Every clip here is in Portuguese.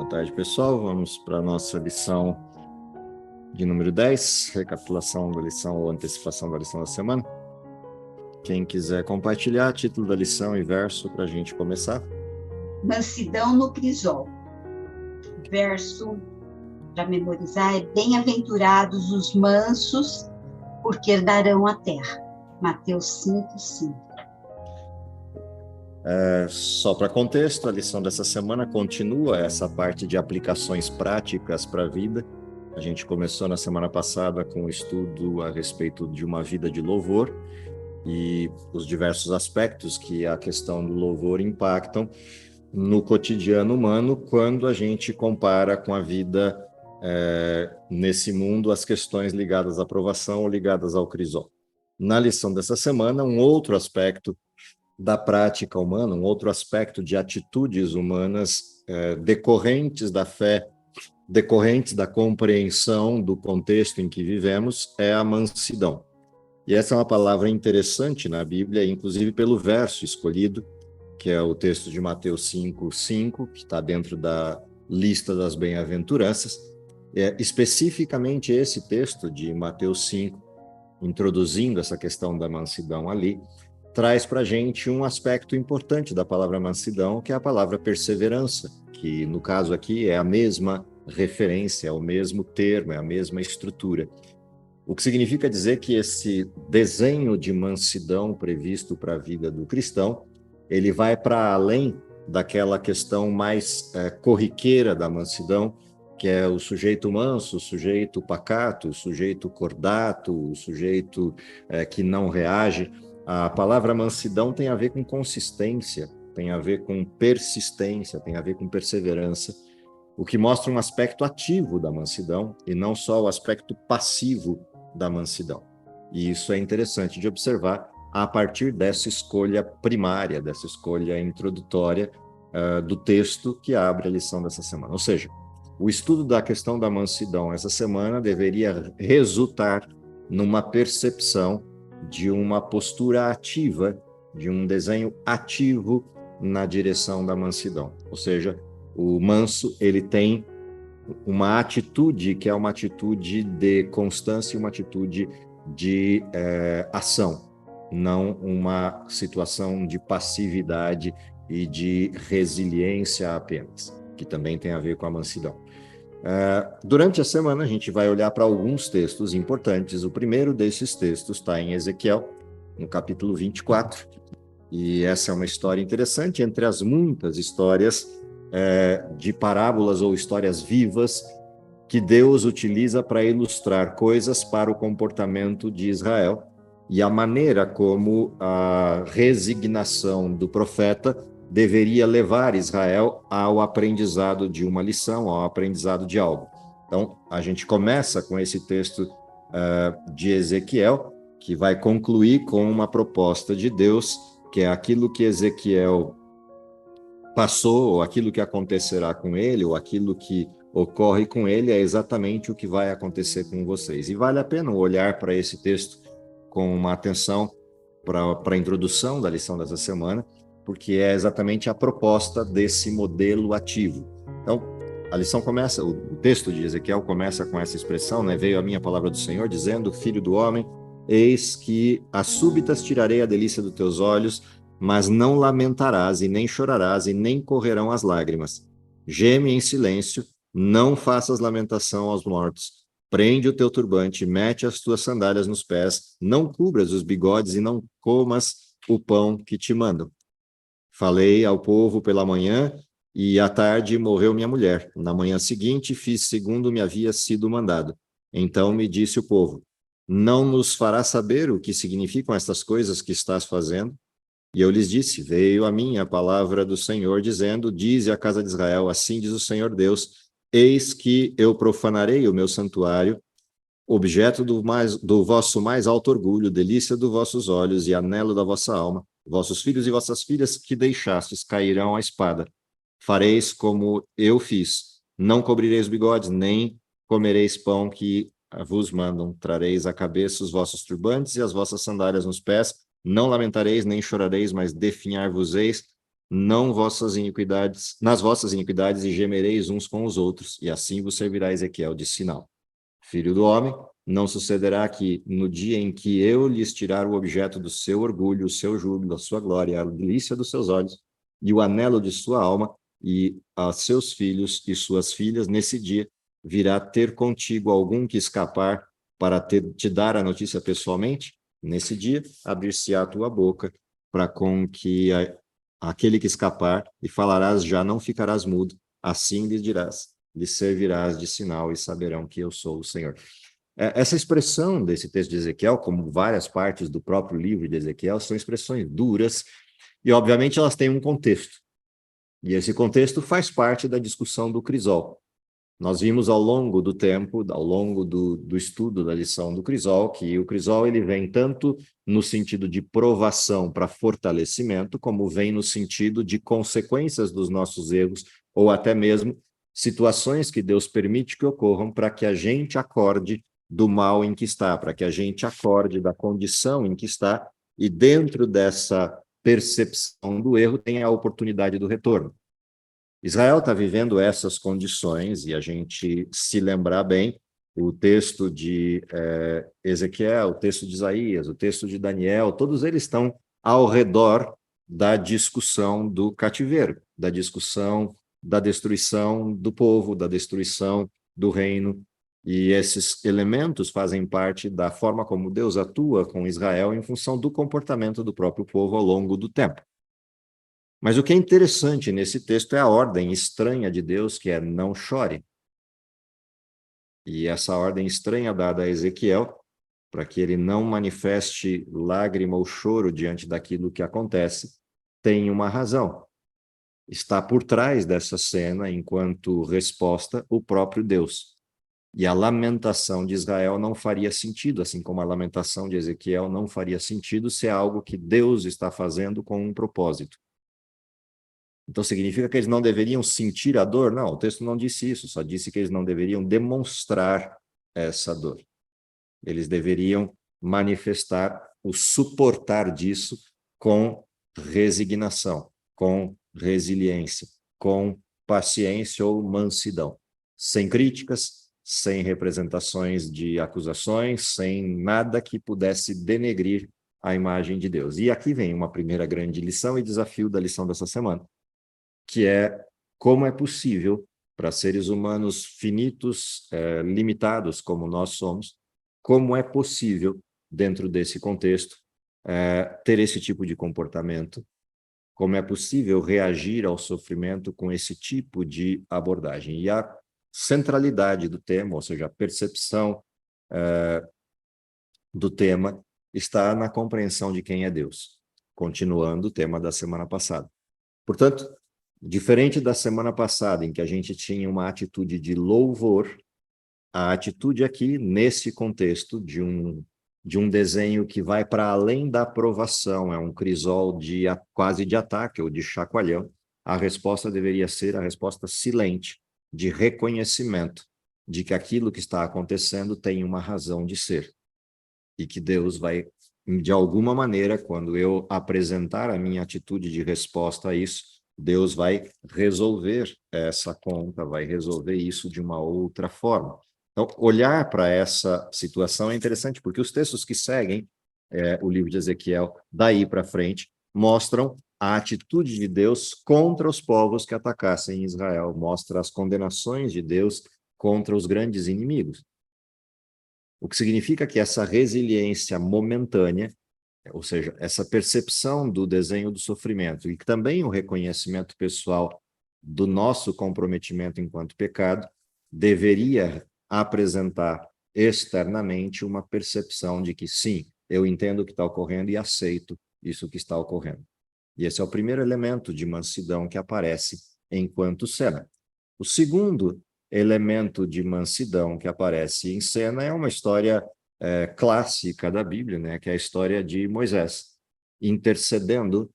Boa tarde, pessoal. Vamos para a nossa lição de número 10, recapitulação da lição ou antecipação da lição da semana. Quem quiser compartilhar título da lição e verso para a gente começar. Mansidão no crisol. Verso para memorizar é: bem-aventurados os mansos, porque herdarão a terra. Mateus 5:5. Só para contexto, a lição dessa semana continua essa parte de aplicações práticas para a vida. A gente começou na semana passada com o estudo a respeito de uma vida de louvor e os diversos aspectos que a questão do louvor impactam no cotidiano humano quando a gente compara com a vida nesse mundo, as questões ligadas à aprovação ou ligadas ao crisol. Na lição dessa semana, um outro aspecto da prática humana, um outro aspecto de atitudes humanas decorrentes da fé, decorrentes da compreensão do contexto em que vivemos, é a mansidão. E essa é uma palavra interessante na Bíblia, inclusive pelo verso escolhido, que é o texto de Mateus 5:5, que está dentro da lista das bem-aventuranças. Especificamente esse texto de Mateus 5, introduzindo essa questão da mansidão ali, traz para a gente um aspecto importante da palavra mansidão, que é a palavra perseverança, que no caso aqui é a mesma referência, é o mesmo termo, é a mesma estrutura. O que significa dizer que esse desenho de mansidão previsto para a vida do cristão, ele vai para além daquela questão mais corriqueira da mansidão, que é o sujeito manso, o sujeito pacato, o sujeito cordato, o sujeito que não reage. A palavra mansidão tem a ver com consistência, tem a ver com persistência, tem a ver com perseverança, o que mostra um aspecto ativo da mansidão e não só o aspecto passivo da mansidão. E isso é interessante de observar a partir dessa escolha primária, dessa escolha introdutória do texto que abre a lição dessa semana. Ou seja, o estudo da questão da mansidão essa semana deveria resultar numa percepção de uma postura ativa, de um desenho ativo na direção da mansidão. Ou seja, o manso, ele tem uma atitude que é uma atitude de constância e uma atitude de ação, não uma situação de passividade e de resiliência apenas, que também tem a ver com a mansidão. Durante a semana a gente vai olhar para alguns textos importantes. O primeiro desses textos está em Ezequiel, no capítulo 24, e essa é uma história interessante entre as muitas histórias de parábolas ou histórias vivas que Deus utiliza para ilustrar coisas para o comportamento de Israel e a maneira como a resignação do profeta deveria levar Israel ao aprendizado de uma lição, ao aprendizado de algo. Então, a gente começa com esse texto de Ezequiel, que vai concluir com uma proposta de Deus, que é aquilo que Ezequiel passou, ou aquilo que acontecerá com ele, ou aquilo que ocorre com ele, é exatamente o que vai acontecer com vocês. E vale a pena olhar para esse texto com uma atenção para a introdução da lição dessa semana, porque é exatamente a proposta desse modelo ativo. Então, a lição começa, o texto de Ezequiel começa com essa expressão, né? Veio a minha palavra do Senhor, dizendo: Filho do homem, eis que às súbitas tirarei a delícia dos teus olhos, mas não lamentarás, e nem chorarás, e nem correrão as lágrimas. Geme em silêncio, não faças lamentação aos mortos. Prende o teu turbante, mete as tuas sandálias nos pés, não cubras os bigodes e não comas o pão que te mandam. Falei ao povo pela manhã, e à tarde morreu minha mulher. Na manhã seguinte fiz segundo me havia sido mandado. Então me disse o povo: não nos farás saber o que significam estas coisas que estás fazendo? E eu lhes disse: veio a mim a palavra do Senhor, dizendo: dize à casa de Israel, assim diz o Senhor Deus, eis que eu profanarei o meu santuário, objeto do vosso mais alto orgulho, delícia dos vossos olhos e anelo da vossa alma. Vossos filhos e vossas filhas que deixastes cairão à espada. Fareis como eu fiz. Não cobrireis bigodes, nem comereis pão que vos mandam. Trareis à cabeça os vossos turbantes e as vossas sandálias nos pés. Não lamentareis, nem chorareis, mas definhar-vos-eis não vossas iniquidades, nas vossas iniquidades, e gemereis uns com os outros, e assim vos servirá Ezequiel de sinal. Filho do homem, não sucederá que, no dia em que eu lhes tirar o objeto do seu orgulho, o seu júbilo, a sua glória, a delícia dos seus olhos, e o anelo de sua alma, e a seus filhos e suas filhas, nesse dia, virá ter contigo algum que escapar para te dar a notícia pessoalmente? Nesse dia, abrir-se-á a tua boca, para com que aquele que escapar, e falarás, já não ficarás mudo, assim lhes dirás, lhes servirás de sinal, e saberão que eu sou o Senhor. Essa expressão desse texto de Ezequiel, como várias partes do próprio livro de Ezequiel, são expressões duras, e obviamente elas têm um contexto. E esse contexto faz parte da discussão do crisol. Nós vimos ao longo do tempo, ao longo do estudo da lição do crisol, que o crisol ele vem tanto no sentido de provação para fortalecimento, como vem no sentido de consequências dos nossos erros, ou até mesmo situações que Deus permite que ocorram para que a gente acorde do mal em que está, para que a gente acorde da condição em que está, e dentro dessa percepção do erro tem a oportunidade do retorno. Israel está vivendo essas condições, e a gente se lembrar bem, o texto de Ezequiel, o texto de Isaías, o texto de Daniel, todos eles estão ao redor da discussão do cativeiro, da discussão da destruição do povo, da destruição do reino, e esses elementos fazem parte da forma como Deus atua com Israel em função do comportamento do próprio povo ao longo do tempo. Mas o que é interessante nesse texto é a ordem estranha de Deus, que é não chore. E essa ordem estranha dada a Ezequiel, para que ele não manifeste lágrima ou choro diante daquilo que acontece, tem uma razão. Está por trás dessa cena, enquanto resposta, o próprio Deus. E a lamentação de Israel não faria sentido, assim como a lamentação de Ezequiel não faria sentido se é algo que Deus está fazendo com um propósito. Então, significa que eles não deveriam sentir a dor? Não, o texto não disse isso, só disse que eles não deveriam demonstrar essa dor. Eles deveriam manifestar o suportar disso com resignação, com resiliência, com paciência ou mansidão, sem críticas, sem representações de acusações, sem nada que pudesse denegrir a imagem de Deus. E aqui vem uma primeira grande lição e desafio da lição dessa semana, que é como é possível para seres humanos finitos, limitados como nós somos, como é possível, dentro desse contexto, ter esse tipo de comportamento, como é possível reagir ao sofrimento com esse tipo de abordagem. E a centralidade do tema, ou seja, a percepção do tema, está na compreensão de quem é Deus, continuando o tema da semana passada. Portanto, diferente da semana passada, em que a gente tinha uma atitude de louvor, a atitude aqui, nesse contexto de um desenho que vai para além da aprovação, é um crisol quase de ataque ou de chacoalhão, a resposta deveria ser a resposta silente, de reconhecimento de que aquilo que está acontecendo tem uma razão de ser. E que Deus vai, de alguma maneira, quando eu apresentar a minha atitude de resposta a isso, Deus vai resolver essa conta, vai resolver isso de uma outra forma. Então, olhar para essa situação é interessante, porque os textos que seguem o livro de Ezequiel, daí para frente, mostram a atitude de Deus contra os povos que atacassem Israel, mostra as condenações de Deus contra os grandes inimigos. O que significa que essa resiliência momentânea, ou seja, essa percepção do desenho do sofrimento e também o reconhecimento pessoal do nosso comprometimento enquanto pecado, deveria apresentar externamente uma percepção de que sim, eu entendo o que está ocorrendo e aceito isso que está ocorrendo. E esse é o primeiro elemento de mansidão que aparece enquanto cena. O segundo elemento de mansidão que aparece em cena é uma história clássica da Bíblia, né, que é a história de Moisés intercedendo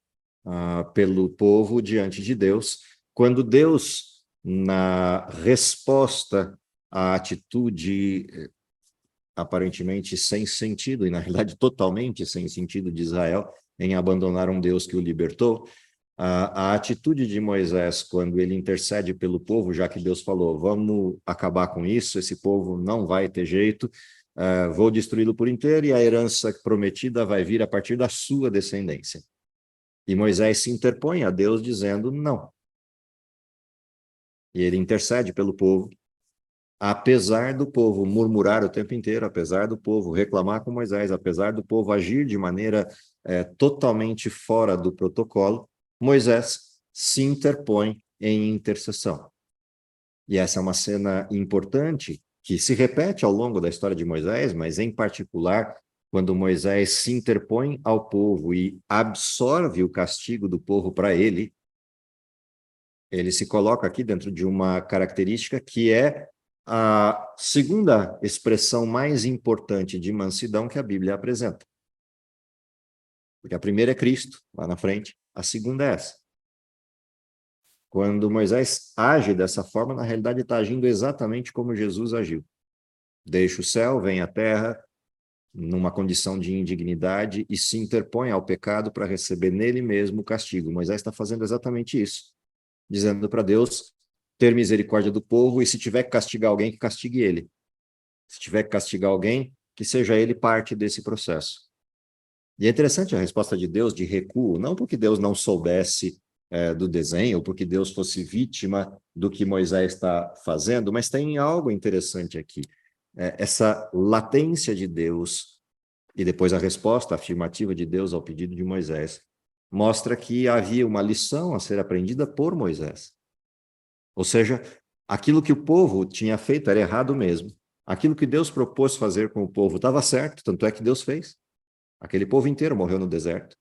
pelo povo diante de Deus, quando Deus, na resposta à atitude aparentemente sem sentido, e na realidade totalmente sem sentido de Israel, em abandonar um Deus que o libertou, A atitude de Moisés, quando ele intercede pelo povo, já que Deus falou, vamos acabar com isso, esse povo não vai ter jeito, vou destruí-lo por inteiro e a herança prometida vai vir a partir da sua descendência. E Moisés se interpõe a Deus dizendo não. E ele intercede pelo povo, apesar do povo murmurar o tempo inteiro, apesar do povo reclamar com Moisés, apesar do povo agir de maneira totalmente fora do protocolo, Moisés se interpõe em intercessão. E essa é uma cena importante que se repete ao longo da história de Moisés, mas em particular quando Moisés se interpõe ao povo e absorve o castigo do povo para ele, ele se coloca aqui dentro de uma característica que é a segunda expressão mais importante de mansidão que a Bíblia apresenta. Porque a primeira é Cristo, lá na frente, a segunda é essa. Quando Moisés age dessa forma, na realidade está agindo exatamente como Jesus agiu. Deixa o céu, vem a terra, numa condição de indignidade e se interpõe ao pecado para receber nele mesmo o castigo. Moisés está fazendo exatamente isso, dizendo para Deus ter misericórdia do povo e se tiver que castigar alguém, que castigue ele. Se tiver que castigar alguém, que seja ele parte desse processo. E é interessante a resposta de Deus de recuo, não porque Deus não soubesse do desenho, ou porque Deus fosse vítima do que Moisés está fazendo, mas tem algo interessante aqui. Essa latência de Deus e depois a resposta afirmativa de Deus ao pedido de Moisés mostra que havia uma lição a ser aprendida por Moisés. Ou seja, aquilo que o povo tinha feito era errado mesmo. Aquilo que Deus propôs fazer com o povo estava certo, tanto é que Deus fez. Aquele povo inteiro morreu no deserto.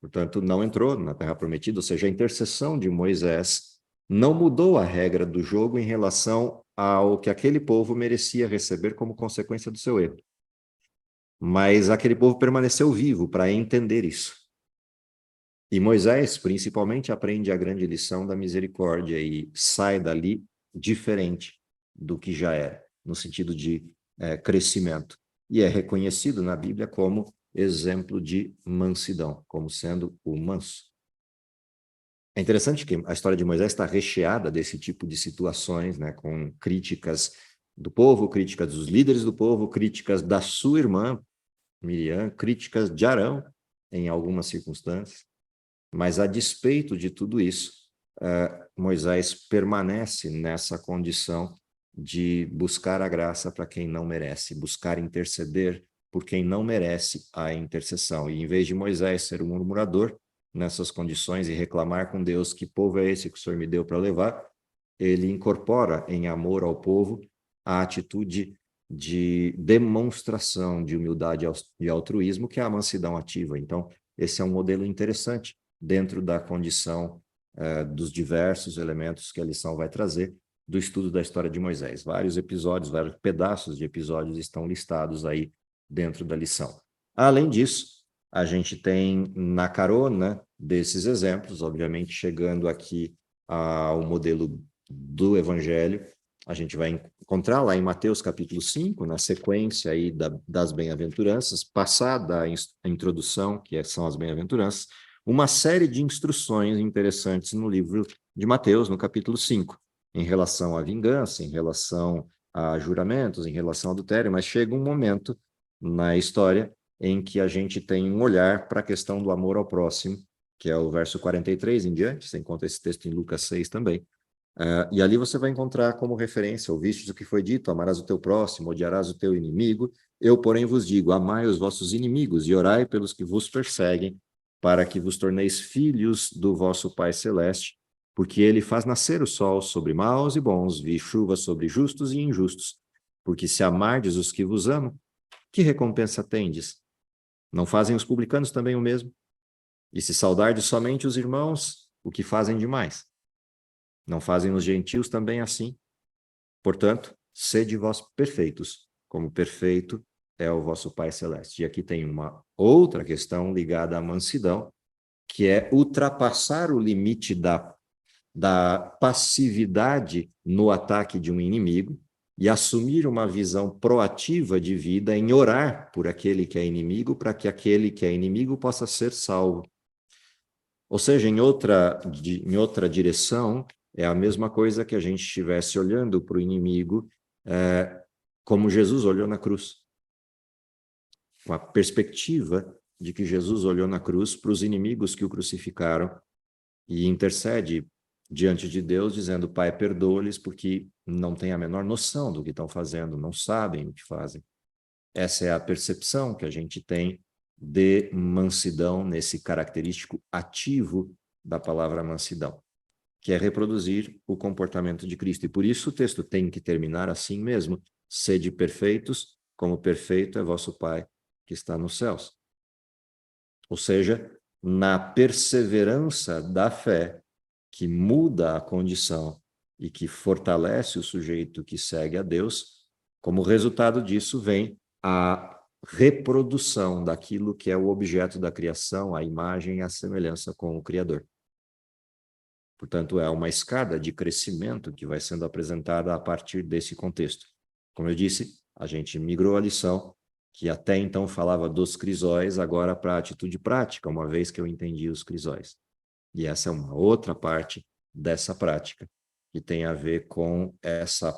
Portanto, não entrou na Terra Prometida, ou seja, a intercessão de Moisés não mudou a regra do jogo em relação ao que aquele povo merecia receber como consequência do seu erro. Mas aquele povo permaneceu vivo para entender isso. E Moisés, principalmente, aprende a grande lição da misericórdia e sai dali diferente do que já era, no sentido de crescimento. E é reconhecido na Bíblia como exemplo de mansidão, como sendo o manso. É interessante que a história de Moisés está recheada desse tipo de situações, né, com críticas do povo, críticas dos líderes do povo, críticas da sua irmã, Miriam, críticas de Arão, em algumas circunstâncias. Mas, a despeito de tudo isso, Moisés permanece nessa condição de buscar a graça para quem não merece, buscar interceder por quem não merece a intercessão. E, em vez de Moisés ser um murmurador nessas condições e reclamar com Deus que povo é esse que o Senhor me deu para levar, ele incorpora em amor ao povo a atitude de demonstração de humildade e altruísmo, que é a mansidão ativa. Então, esse é um modelo interessante dentro da condição dos diversos elementos que a lição vai trazer do estudo da história de Moisés. Vários episódios, vários pedaços de episódios estão listados aí dentro da lição. Além disso, a gente tem na carona desses exemplos, obviamente chegando aqui ao modelo do Evangelho, a gente vai encontrar lá em Mateus capítulo 5, na sequência aí das bem-aventuranças, passada a introdução, que são as bem-aventuranças, uma série de instruções interessantes no livro de Mateus, no capítulo 5, em relação à vingança, em relação a juramentos, em relação ao adultério, mas chega um momento na história em que a gente tem um olhar para a questão do amor ao próximo, que é o verso 43 em diante, você encontra esse texto em Lucas 6 também, e ali você vai encontrar como referência, ouvistes o que foi dito, amarás o teu próximo, odiarás o teu inimigo, eu, porém, vos digo, amai os vossos inimigos e orai pelos que vos perseguem, para que vos torneis filhos do vosso Pai Celeste, porque ele faz nascer o sol sobre maus e bons, e chuva sobre justos e injustos. Porque se amardes os que vos amam, que recompensa tendes? Não fazem os publicanos também o mesmo? E se saudardes somente os irmãos, o que fazem demais? Não fazem os gentios também assim? Portanto, sede vós perfeitos, como perfeito é o vosso Pai Celeste. E aqui tem uma outra questão ligada à mansidão, que é ultrapassar o limite da passividade no ataque de um inimigo e assumir uma visão proativa de vida em orar por aquele que é inimigo, para que aquele que é inimigo possa ser salvo. Ou seja, em outra direção, é a mesma coisa que a gente estivesse olhando para o inimigo como Jesus olhou na cruz. Com a perspectiva de que Jesus olhou na cruz para os inimigos que o crucificaram e intercede diante de Deus, dizendo: Pai, perdoa-lhes porque não têm a menor noção do que estão fazendo, não sabem o que fazem. Essa é a percepção que a gente tem de mansidão nesse característico ativo da palavra mansidão, que é reproduzir o comportamento de Cristo. E por isso o texto tem que terminar assim mesmo: sede perfeitos, como perfeito é vosso Pai que está nos céus. Ou seja, na perseverança da fé, que muda a condição e que fortalece o sujeito que segue a Deus, como resultado disso vem a reprodução daquilo que é o objeto da criação, a imagem e a semelhança com o Criador. Portanto, é uma escada de crescimento que vai sendo apresentada a partir desse contexto. Como eu disse, a gente migrou a lição, que até então falava dos crisóis, agora para a atitude prática, uma vez que eu entendi os crisóis. E essa é uma outra parte dessa prática, que tem a ver com essa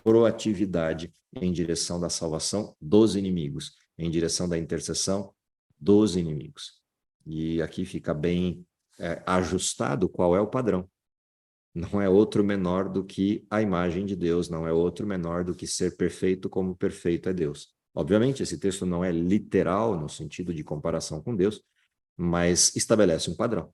proatividade em direção da salvação dos inimigos, em direção da intercessão dos inimigos. E aqui fica bem ajustado qual é o padrão. Não é outro menor do que a imagem de Deus, não é outro menor do que ser perfeito como perfeito é Deus. Obviamente, esse texto não é literal no sentido de comparação com Deus, mas estabelece um padrão.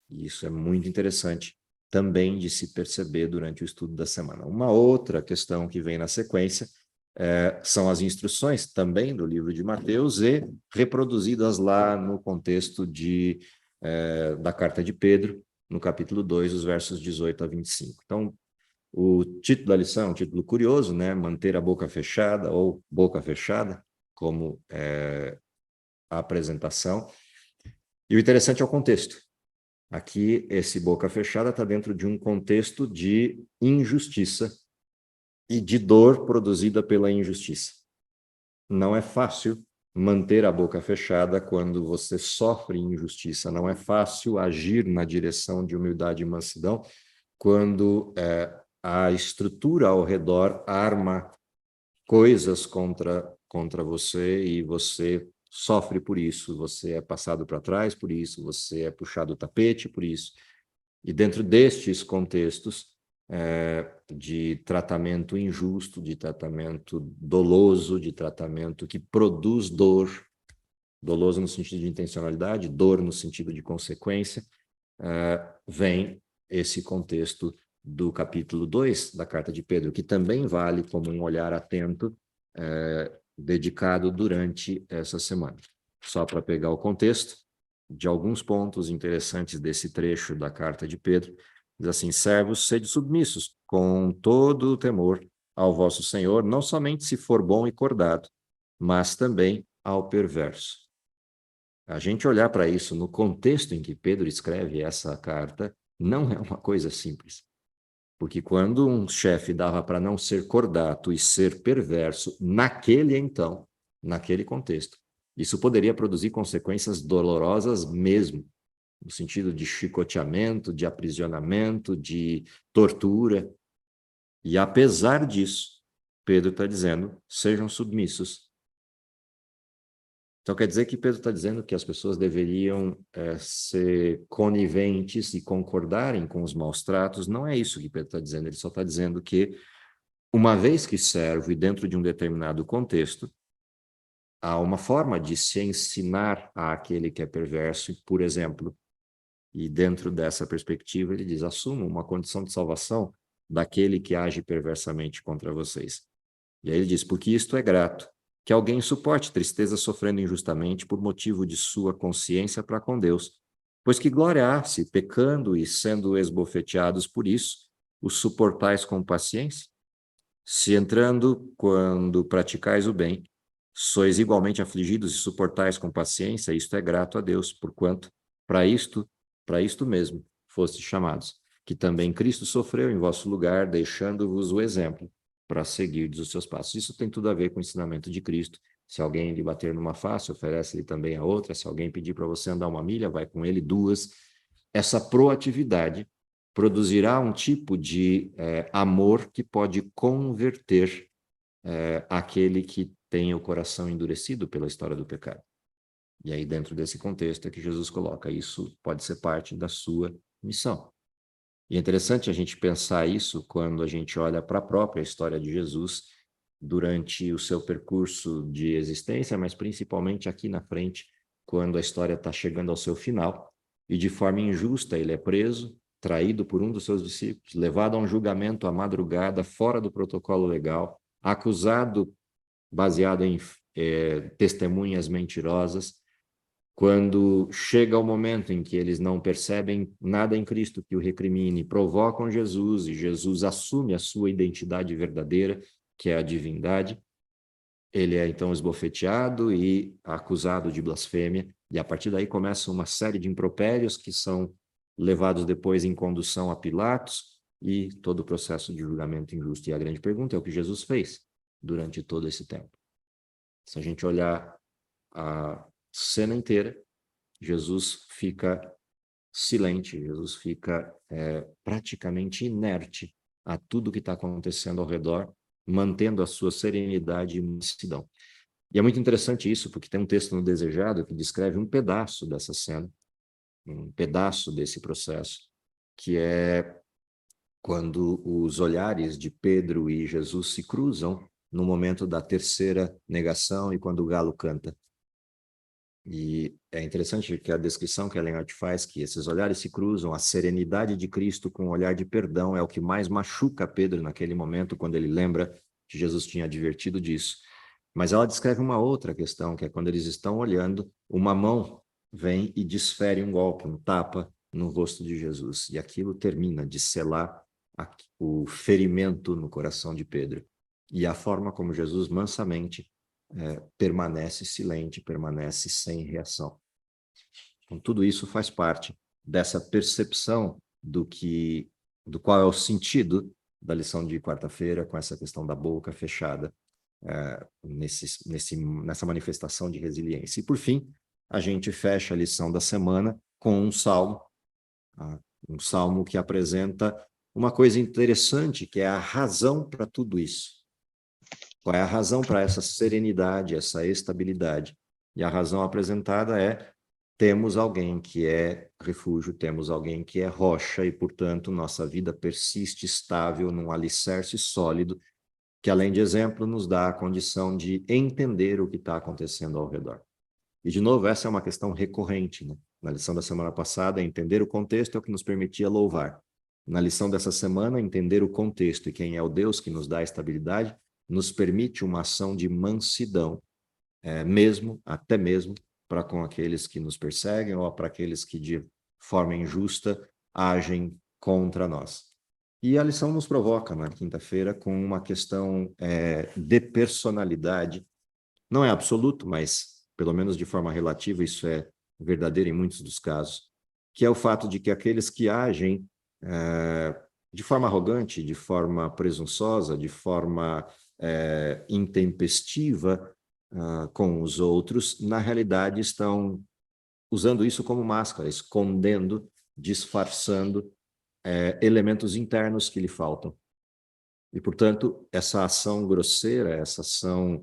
E isso é muito interessante também de se perceber durante o estudo da semana. Uma outra questão que vem na sequência são as instruções também do livro de Mateus e reproduzidas lá no contexto da carta de Pedro, no capítulo 2, os versos 18 a 25. Então, o título da lição é um título curioso, né? Manter a boca fechada ou boca fechada, como a apresentação. E o interessante é o contexto. Aqui, esse boca fechada está dentro de um contexto de injustiça e de dor produzida pela injustiça. Não é fácil manter a boca fechada quando você sofre injustiça. Não é fácil agir na direção de humildade e mansidão quando a estrutura ao redor arma coisas contra você e você sofre por isso, você é passado para trás por isso, você é puxado o tapete por isso. E dentro destes contextos de tratamento injusto, de tratamento doloso, de tratamento que produz dor, doloso no sentido de intencionalidade, dor no sentido de consequência, vem esse contexto do capítulo 2 da carta de Pedro, que também vale como um olhar atento dedicado durante essa semana. Só para pegar o contexto de alguns pontos interessantes desse trecho da carta de Pedro, diz assim: servos, sede submissos, com todo o temor ao vosso Senhor, não somente se for bom e cordado, mas também ao perverso. A gente olhar para isso no contexto em que Pedro escreve essa carta, não é uma coisa simples. Porque quando um chefe dava para não ser cordato e ser perverso, naquele contexto, isso poderia produzir consequências dolorosas mesmo, no sentido de chicoteamento, de aprisionamento, de tortura. E apesar disso, Pedro está dizendo: sejam submissos. Então quer dizer que Pedro está dizendo que as pessoas deveriam ser coniventes e concordarem com os maus tratos. Não é isso que Pedro está dizendo, ele só está dizendo que, uma vez que servo e dentro de um determinado contexto, há uma forma de se ensinar àquele que é perverso, por exemplo, e dentro dessa perspectiva ele diz: assumam uma condição de salvação daquele que age perversamente contra vocês. E aí ele diz: porque isto é grato, que alguém suporte tristeza sofrendo injustamente por motivo de sua consciência para com Deus. Pois que glória há se, pecando e sendo esbofeteados por isso, os suportais com paciência? Se entrando, quando praticais o bem, sois igualmente afligidos e suportais com paciência, isto é grato a Deus, porquanto para isto mesmo fostes chamados, que também Cristo sofreu em vosso lugar, deixando-vos o exemplo para seguirdes os seus passos. Isso tem tudo a ver com o ensinamento de Cristo, Se alguém lhe bater numa face, oferece-lhe também a outra. Se alguém pedir para você andar 1 milha, vai com ele 2. Essa proatividade produzirá um tipo de amor que pode converter aquele que tem o coração endurecido pela história do pecado. E aí, dentro desse contexto, é que Jesus coloca: isso pode ser parte da sua missão. E é interessante a gente pensar isso quando a gente olha para a própria história de Jesus durante o seu percurso de existência, mas principalmente aqui na frente, quando a história está chegando ao seu final, e de forma injusta ele é preso, traído por um dos seus discípulos, levado a um julgamento à madrugada, fora do protocolo legal, acusado baseado em testemunhas mentirosas. Quando chega o momento em que eles não percebem nada em Cristo que o recrimine, provocam Jesus, e Jesus assume a sua identidade verdadeira, que é a divindade, ele é então esbofeteado e acusado de blasfêmia, e a partir daí começa uma série de impropérios que são levados depois em condução a Pilatos, e todo o processo de julgamento injusto. E a grande pergunta é o que Jesus fez durante todo esse tempo. Se a gente olhar a cena inteira, Jesus fica silente, Jesus fica praticamente inerte a tudo que está acontecendo ao redor, mantendo a sua serenidade e mansidão. E é muito interessante isso, porque tem um texto no Desejado que descreve um pedaço dessa cena, um pedaço desse processo, que é quando os olhares de Pedro e Jesus se cruzam no momento da terceira negação e quando o galo canta. E é interessante que a descrição que Ellen White faz, que esses olhares se cruzam, a serenidade de Cristo com o olhar de perdão é o que mais machuca Pedro naquele momento, quando ele lembra que Jesus tinha advertido disso. Mas ela descreve uma outra questão, que é quando eles estão olhando, uma mão vem e desfere um golpe, um tapa no rosto de Jesus. E aquilo termina de selar o ferimento no coração de Pedro. E a forma como Jesus mansamente permanece silente, permanece sem reação. Então, tudo isso faz parte dessa percepção do qual é o sentido da lição de quarta-feira, com essa questão da boca fechada, nessa manifestação de resiliência. E, por fim, a gente fecha a lição da semana com um salmo que apresenta uma coisa interessante, que é a razão para tudo isso. Qual é a razão para essa serenidade, essa estabilidade? E a razão apresentada é: temos alguém que é refúgio, temos alguém que é rocha, e, portanto, nossa vida persiste estável num alicerce sólido, que, além de exemplo, nos dá a condição de entender o que está acontecendo ao redor. E, de novo, essa é uma questão recorrente, né? Na lição da semana passada, entender o contexto é o que nos permitia louvar. Na lição dessa semana, entender o contexto e quem é o Deus que nos dá a estabilidade nos permite uma ação de mansidão, até mesmo para com aqueles que nos perseguem ou para aqueles que, de forma injusta, agem contra nós. E a lição nos provoca, na quinta-feira, com uma questão de personalidade. Não é absoluto, mas, pelo menos de forma relativa, isso é verdadeiro em muitos dos casos, que é o fato de que aqueles que agem de forma arrogante, de forma presunçosa, de forma intempestiva com os outros, na realidade estão usando isso como máscara, escondendo, disfarçando elementos internos que lhe faltam. E, portanto, essa ação grosseira, essa ação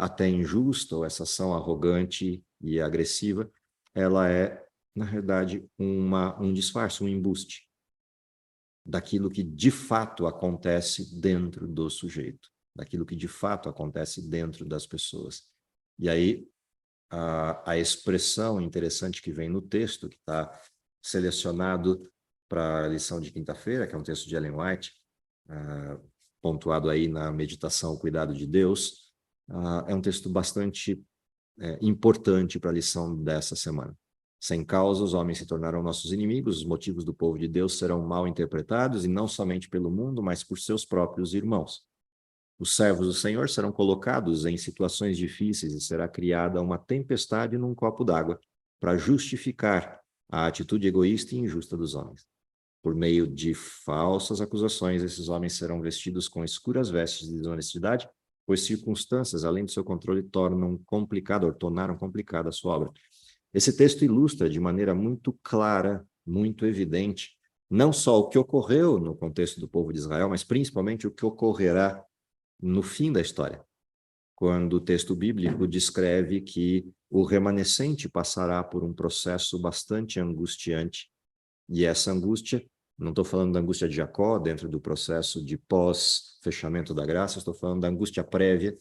até injusta, ou essa ação arrogante e agressiva, ela é, na realidade, um disfarce, um embuste daquilo que de fato acontece dentro do sujeito, daquilo que de fato acontece dentro das pessoas. E aí, a expressão interessante que vem no texto, que está selecionado para a lição de quinta-feira, que é um texto de Ellen White, pontuado aí na meditação O Cuidado de Deus, é um texto bastante importante para a lição dessa semana. Sem causa, os homens se tornaram nossos inimigos, os motivos do povo de Deus serão mal interpretados, e não somente pelo mundo, mas por seus próprios irmãos. Os servos do Senhor serão colocados em situações difíceis e será criada uma tempestade num copo d'água para justificar a atitude egoísta e injusta dos homens. Por meio de falsas acusações, esses homens serão vestidos com escuras vestes de desonestidade pois circunstâncias, além do seu controle, tornaram complicada a sua obra. Esse texto ilustra de maneira muito clara, muito evidente, não só o que ocorreu no contexto do povo de Israel, mas principalmente o que ocorrerá no fim da história, quando o texto bíblico descreve que o remanescente passará por um processo bastante angustiante, e essa angústia, não estou falando da angústia de Jacó, dentro do processo de pós-fechamento da graça, estou falando da angústia prévia,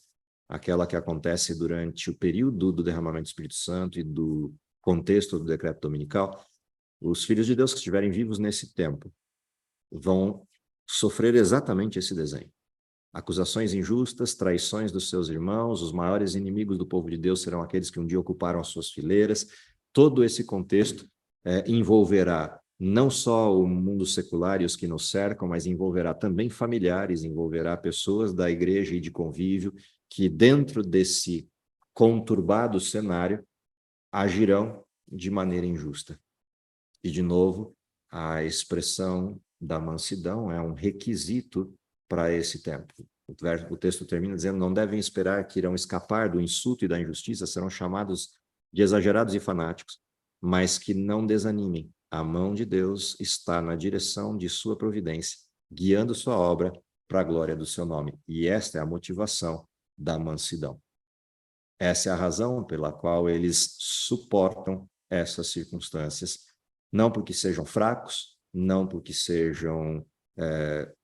aquela que acontece durante o período do derramamento do Espírito Santo e do contexto do decreto dominical. Os filhos de Deus que estiverem vivos nesse tempo vão sofrer exatamente esse desenho. Acusações injustas, traições dos seus irmãos, os maiores inimigos do povo de Deus serão aqueles que um dia ocuparam as suas fileiras. Todo esse contexto envolverá não só o mundo secular e os que nos cercam, mas envolverá também familiares, envolverá pessoas da igreja e de convívio que, dentro desse conturbado cenário, agirão de maneira injusta. E, de novo, a expressão da mansidão é um requisito para esse tempo. O texto termina dizendo: não devem esperar que irão escapar do insulto e da injustiça, serão chamados de exagerados e fanáticos, mas que não desanimem. A mão de Deus está na direção de sua providência, guiando sua obra para a glória do seu nome. E esta é a motivação da mansidão. Essa é a razão pela qual eles suportam essas circunstâncias, não porque sejam fracos, não porque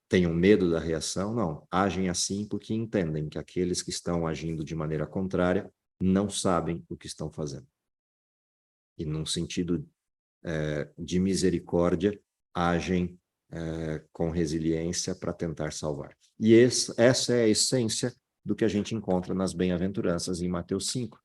tenham medo da reação, não. Agem assim porque entendem que aqueles que estão agindo de maneira contrária não sabem o que estão fazendo. E num sentido de misericórdia, agem com resiliência para tentar salvar. E essa é a essência do que a gente encontra nas bem-aventuranças em Mateus 5,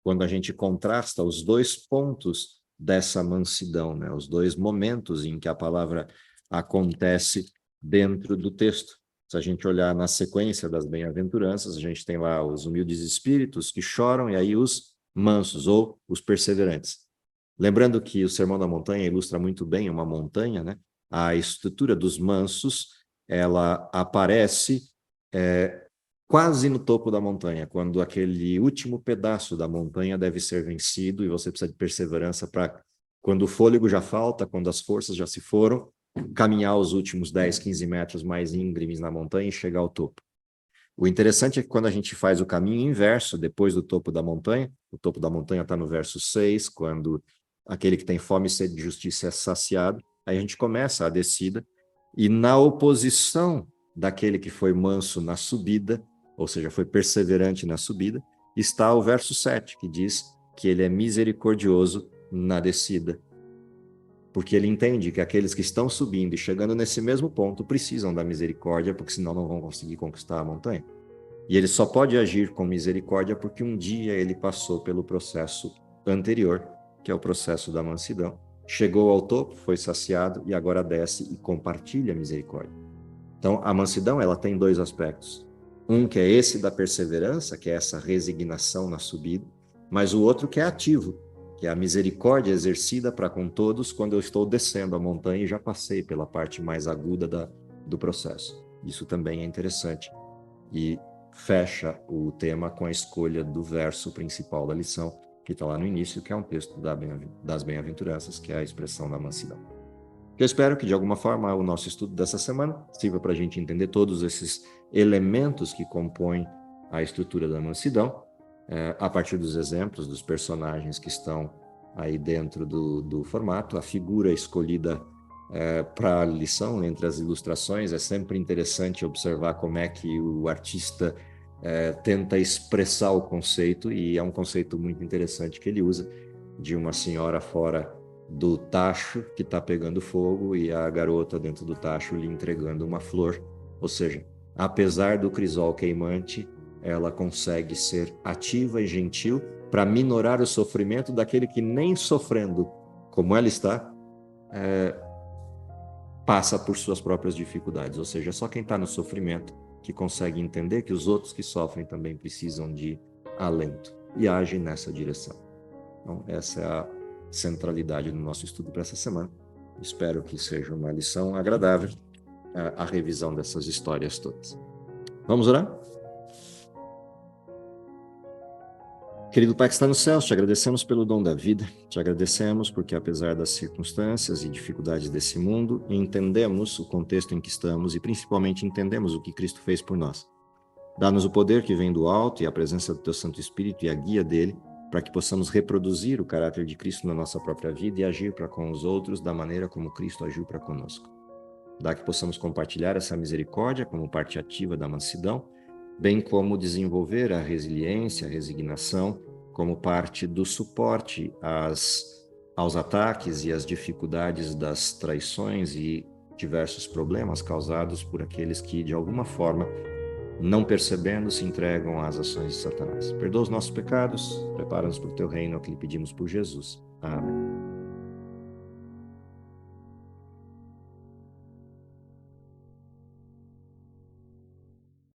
quando a gente contrasta os dois pontos dessa mansidão, né? Os dois momentos em que a palavra acontece dentro do texto. Se a gente olhar na sequência das bem-aventuranças, a gente tem lá os humildes espíritos que choram, e aí os mansos, ou os perseverantes. Lembrando que o Sermão da Montanha ilustra muito bem uma montanha, né? A estrutura dos mansos, ela aparece quase no topo da montanha, quando aquele último pedaço da montanha deve ser vencido, e você precisa de perseverança para, quando o fôlego já falta, quando as forças já se foram, caminhar os últimos 10, 15 metros mais íngremes na montanha e chegar ao topo. O interessante é que quando a gente faz o caminho inverso, depois do topo da montanha, o topo da montanha está no verso 6, quando aquele que tem fome e sede de justiça é saciado, aí a gente começa a descida, e na oposição daquele que foi manso na subida, ou seja, foi perseverante na subida, está o verso 7, que diz que ele é misericordioso na descida, porque ele entende que aqueles que estão subindo e chegando nesse mesmo ponto precisam da misericórdia, porque senão não vão conseguir conquistar a montanha. E ele só pode agir com misericórdia porque um dia ele passou pelo processo anterior, que é o processo da mansidão. Chegou ao topo, foi saciado e agora desce e compartilha a misericórdia. Então, a mansidão, ela tem dois aspectos. Um que é esse da perseverança, que é essa resignação na subida, mas o outro que é ativo, que é a misericórdia exercida para com todos quando eu estou descendo a montanha e já passei pela parte mais aguda do processo. Isso também é interessante. E fecha o tema com a escolha do verso principal da lição, que está lá no início, que é um texto das bem-aventuranças, que é a expressão da mansidão. Eu espero que, de alguma forma, o nosso estudo dessa semana sirva para a gente entender todos esses elementos que compõem a estrutura da mansidão, a partir dos exemplos dos personagens que estão aí dentro do formato. A figura escolhida para a lição, entre as ilustrações, é sempre interessante observar como é que o artista tenta expressar o conceito, e é um conceito muito interessante que ele usa, de uma senhora fora do tacho que está pegando fogo e a garota dentro do tacho lhe entregando uma flor. Ou seja, apesar do crisol queimante, ela consegue ser ativa e gentil para minorar o sofrimento daquele que, nem sofrendo como ela está, passa por suas próprias dificuldades. Ou seja, só quem está no sofrimento que consegue entender que os outros que sofrem também precisam de alento e age nessa direção. Então, essa é a centralidade do nosso estudo para essa semana. Espero que seja uma lição agradável a revisão dessas histórias todas. Vamos orar? Querido Pai que está nos céus, te agradecemos pelo dom da vida, te agradecemos porque, apesar das circunstâncias e dificuldades desse mundo, entendemos o contexto em que estamos e, principalmente, entendemos o que Cristo fez por nós. Dá-nos o poder que vem do alto e a presença do Teu Santo Espírito e a guia dele, para que possamos reproduzir o caráter de Cristo na nossa própria vida e agir para com os outros da maneira como Cristo agiu para conosco. Dá que possamos compartilhar essa misericórdia como parte ativa da mansidão, bem como desenvolver a resiliência, a resignação, como parte do suporte aos ataques e às dificuldades das traições e diversos problemas causados por aqueles que, de alguma forma, não percebendo, se entregam às ações de Satanás. Perdoa os nossos pecados, prepara-nos para o teu reino, é o que lhe pedimos por Jesus. Amém.